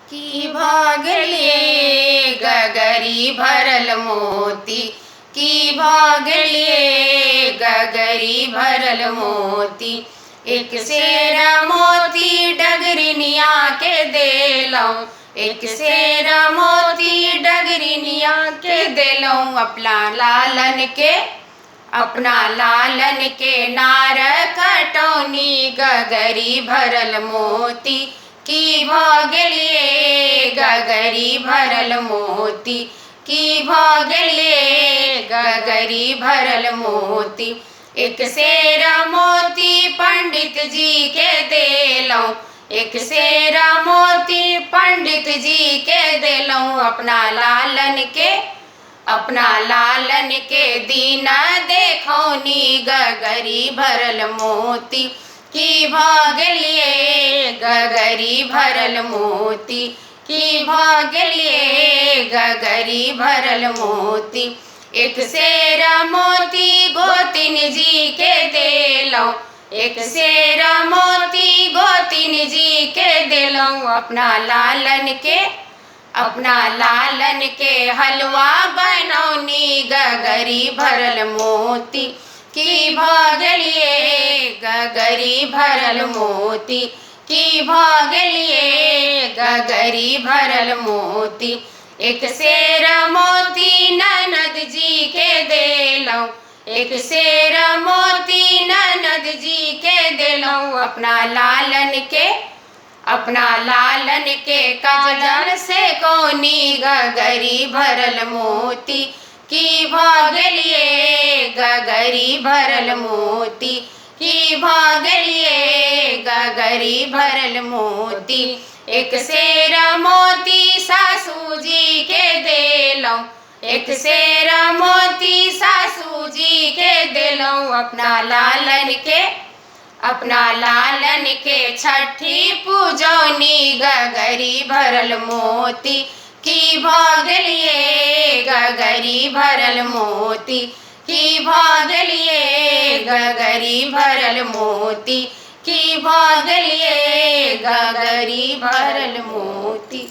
की भागलिए गगरी भरल मोती, की भागलिए गगरी भरल मोती। एक सेर मोती डगरिनिया के देलौं, एक सेर मोती डगरिनिया के देलौं। अपना लालन के नार कटौनी गगरी भरल मोती, की भागलिए गगरी भरल मोती, की भागलिए गगरी भरल मोती। एक सेर मोती पंडित जी के देलौं, एक सेर मोती पंडित जी के देलौं। अपना लालन के दीना देखौनी गगरी भरल मोती, की भागलिए गगरी भरल मोती, की भागलिए गगरी भरल मोती। एक सेर मोती गोतिन जी के देलौं, एक सेर मोती गोतिन जी के देलौं। अपना लालन के हलवा बनौनी गगरी भरल मोती, की भागलिए गगरी भरल मोती, की भागलिए गगरी भरल मोती। एक सेर मोती ननद जी के देलौं, एक सेर मोती ननद जी के देलौं। अपना लालन के काजल से कोनी गगरी भरल मोती, की भागलिए गगरी भरल मोती, की भागलिए गगरी भरल मोती। एक सेर मोती सासू जी के देलौं, एक सेर मोती सासू जी के देलौं। अपना लालन के छठी पूजौनी गगरी भरल मोती, की भागलिए गगरी भरल मोती, की भागलिए गगरी भरल मोती, की भागलिए गगरी भरल मोती।